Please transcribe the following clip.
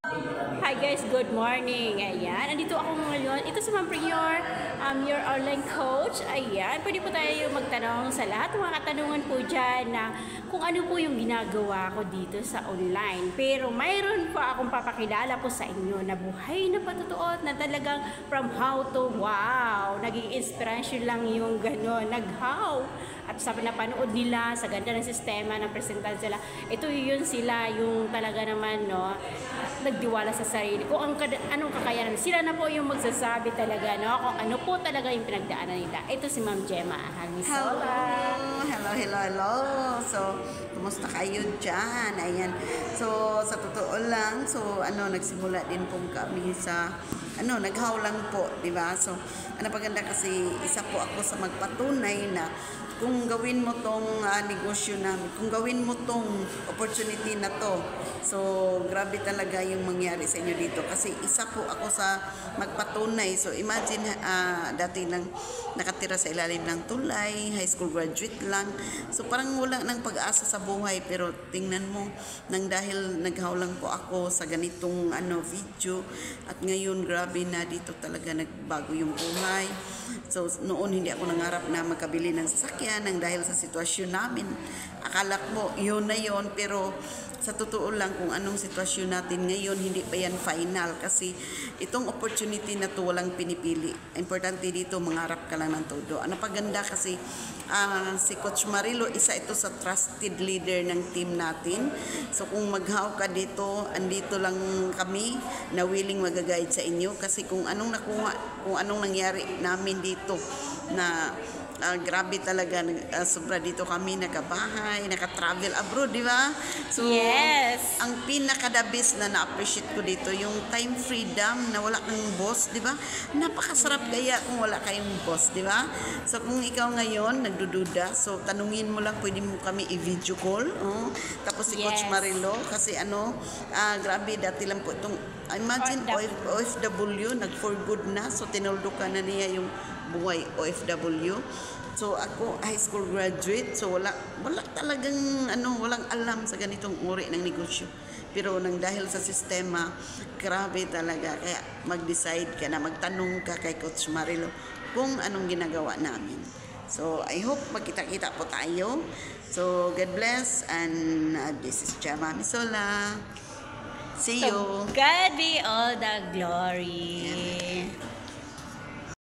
Hi guys, good morning. Ayan, andito ako ngayon. Ito si Ma'am Prior, your online coach. Ayan, pwede po tayo magtanong sa lahat ng mga katanungan po dyan na kung ano po yung ginagawa ko dito sa online. Pero mayroon pa akong papakilala po sa inyo na buhay na patutuot na talagang from how to wow. Naging inspiration lang yung gano'n. Nag-how. At sa napanood nila, sa ganda ng sistema, ng presentahan sila, ito yun sila, yung talaga naman, no, nagdiwala sa sarili. Kung anong kakayanan. Sila na po yung magsasabi talaga, no, kung ano po talaga yung pinagdaanan nila. Ito si Ma'am Gemma Hangisola. Hello. So, kumusta kayo dyan? Ayan. So, sa totoo lang, nagsimula din po kami sa, naghaw lang po, di ba? So, paganda kasi isa po ako sa magpatunay na kung gawin mo tong negosyo namin, kung gawin mo tong opportunity na to, so grabe talaga yung mangyari sa inyo dito kasi isa po ako sa magpatunay. So imagine dati lang nakatira sa ilalim ng tulay, high school graduate lang, so parang wala ng pag-asa sa buhay. Pero tingnan mo, nang dahil naghaw lang po ako sa ganitong video, at ngayon grabe na dito talaga nagbago yung buhay. So noon hindi ako nangarap na magkabili ng sasakyan nang dahil sa sitwasyon namin. Akala ko yun na yun, pero sa totoo lang kung anong sitwasyon natin ngayon, hindi pa yan final kasi itong opportunity na to walang pinipili. Importante dito, mangarap ka lang ng todo. Paganda kasi si Coach Marilo, isa ito sa trusted leader ng team natin. So kung maghaw ka dito, andito lang kami na willing mag-guide sa inyo kasi kung anong nakuha, kung anong nangyari namin dito na grabe talaga, sobra dito kami nakabahay, naka-travel abroad, di ba? So, Yes. ang pinaka-the-best na na-appreciate ko dito, yung time freedom na wala kang boss, di ba? Napakasarap kaya kung wala kayong boss, di ba? So, kung ikaw ngayon nagdududa, so tanungin mo lang, pwede mo kami i-video call. Tapos si Coach Yes. Marilo, kasi grabe, dati lang po itong, imagine, OFW, nag-for good na, so tinuldo ka na niya yung buhay OFW. So ako high school graduate, so wala talagang walang alam sa ganitong uri ng negosyo. Pero nang dahil sa sistema, grabe talaga. Kaya mag-decide ka na, magtanong ka kay Coach Marilo kung anong ginagawa namin. So I hope magkita-kita po tayo. So God bless, and this is Gemma Hangisola. See you. So, God be all the glory.